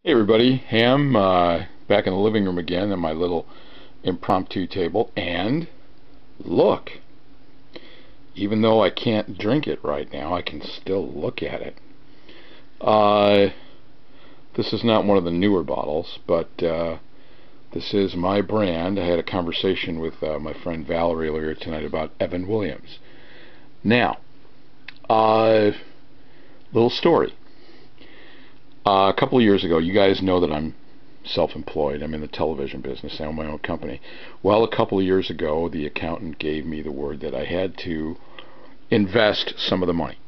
Hey everybody, Ham, back in the living room again on my little impromptu table, and look, even though I can't drink it right now, I can still look at it. Uh, this is not one of the newer bottles, but this is my brand. I had a conversation with my friend Valerie earlier tonight about Evan Williams. Now, little story. A couple of years ago, you guys know that I'm self-employed. I'm in the television business. I own my own company. Well, a couple of years ago, the accountant gave me the word that I had to invest some of the money.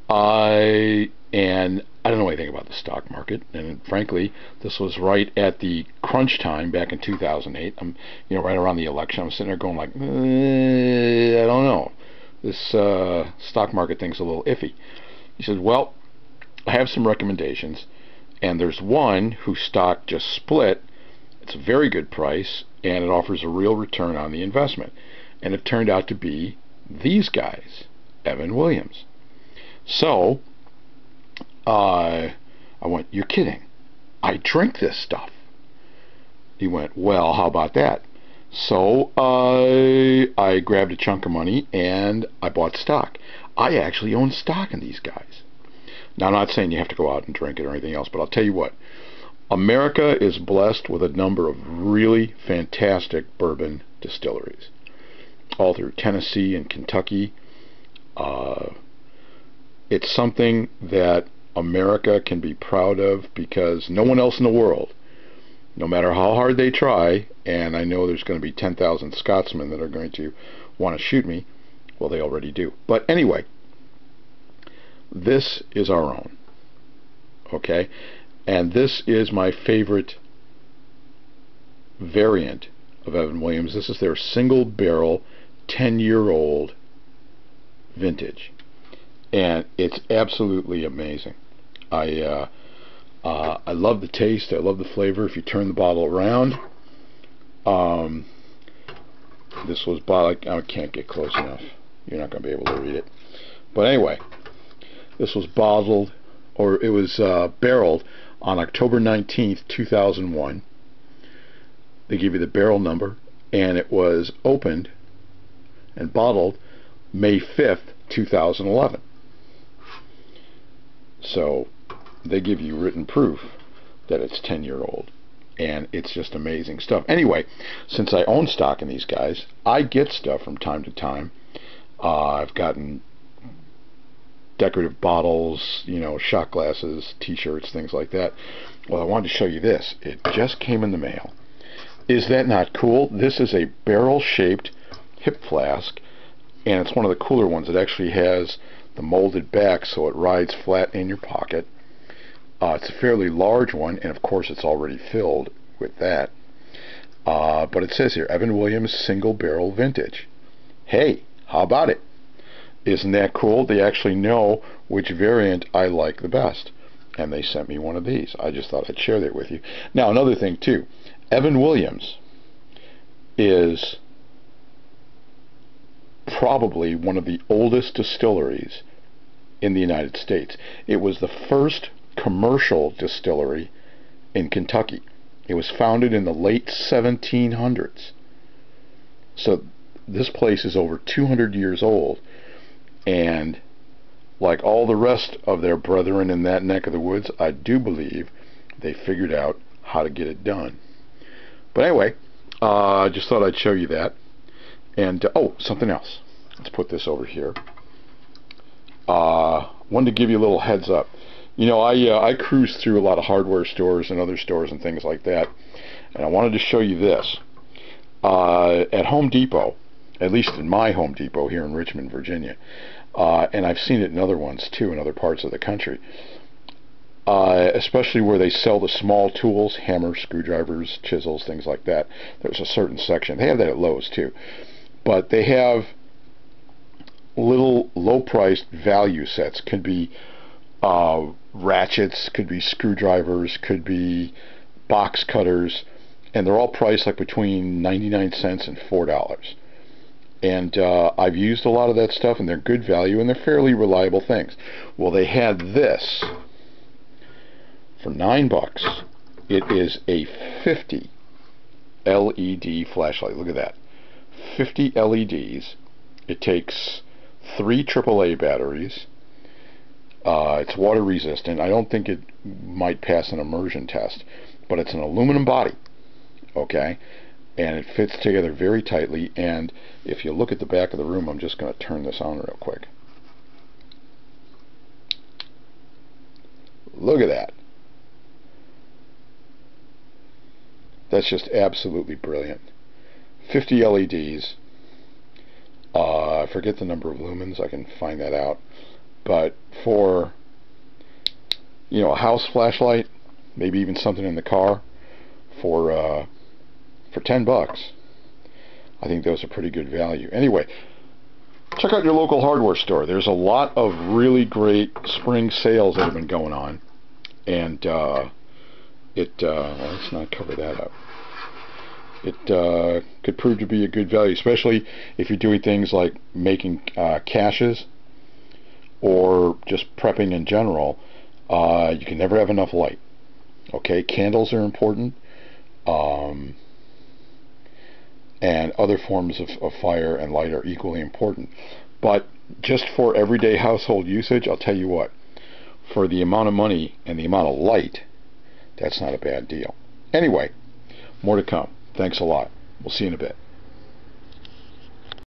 And I don't know anything about the stock market, and frankly, this was right at the crunch time back in 2008. I'm, right around the election. I'm sitting there going like, I don't know. This stock market thing's a little iffy. He said, well, I have some recommendations, and there's one whose stock just split. It's a very good price, and it offers a real return on the investment. And it turned out to be these guys, Evan Williams. So I went, you're kidding. I drink this stuff. He went, well, how about that? So I grabbed a chunk of money and I bought stock. I actually own stock in these guys. Now, I'm not saying you have to go out and drink it or anything else, but I'll tell you what. America is blessed with a number of really fantastic bourbon distilleries, all through Tennessee and Kentucky. It's something that America can be proud of because no one else in the world, no matter how hard they try, and I know there's going to be 10,000 Scotsmen that are going to want to shoot me. Well, they already do. But anyway, this is our own, okay? And this is my favorite variant of Evan Williams. This is their single barrel 10-year-old vintage, and it's absolutely amazing. I love the taste. I love the flavor. If you turn the bottle around, this was bottled. I can't get close enough. You're not going to be able to read it. But anyway, this was bottled, or it was barreled on October 19th, 2001. They give you the barrel number, and it was opened and bottled May 5th, 2011. So they give you written proof that it's 10-year-old, and it's just amazing stuff. Anyway, since I own stock in these guys, I get stuff from time to time. I've gotten decorative bottles, shot glasses, t-shirts, things like that. Well, I wanted to show you this. It just came in the mail. Is that not cool? This is a barrel-shaped hip flask, and it's one of the cooler ones. It actually has the molded back so it rides flat in your pocket. It's a fairly large one, and of course it's already filled with that. But it says here, Evan Williams Single Barrel Vintage. Hey, how about it? Isn't that cool? They actually know which variant I like the best, and they sent me one of these. I just thought I'd share that with you. Now, another thing too, Evan Williams is probably one of the oldest distilleries in the United States. It was the first commercial distillery in Kentucky. It was founded in the late 1700s. So this place is over 200 years old. And like all the rest of their brethren in that neck of the woods, I do believe they figured out how to get it done. But anyway, I just thought I'd show you that. And, oh, something else. Let's put this over here. Wanted to give you a little heads up. I cruise through a lot of hardware stores and other stores and things like that. And I wanted to show you this. At Home Depot, at least in my Home Depot here in Richmond, Virginia, and I've seen it in other ones too in other parts of the country, especially where they sell the small tools, hammers, screwdrivers, chisels, things like that. There's a certain section. They have that at Lowe's too, but they have little low-priced value sets. Could be ratchets, could be screwdrivers, could be box cutters, and they're all priced like between 99 cents and $4. And I've used a lot of that stuff, and they're good value, and they're fairly reliable things. Well, they had this For $9, it is a 50 LED flashlight. Look at that. 50 LEDs. It takes 3 AAA batteries. It's water resistant. I don't think it might pass an immersion test, but it's an aluminum body, okay, and it fits together very tightly. And if you look at the back of the room, I'm just going to turn this on real quick. Look at that. That's just absolutely brilliant. 50 LEDs. I forget the number of lumens. I can find that out. But for, you know, a house flashlight, maybe even something in the car, for $10, I think those are pretty good value. Anyway, check out your local hardware store. There's a lot of really great spring sales that have been going on, and well, let's not cover that up. It could prove to be a good value, especially if you're doing things like making caches or just prepping in general. You can never have enough light. Okay, candles are important, and other forms of fire and light are equally important. But just for everyday household usage, I'll tell you what, for the amount of money and the amount of light, that's not a bad deal. Anyway, more to come. Thanks a lot. We'll see you in a bit.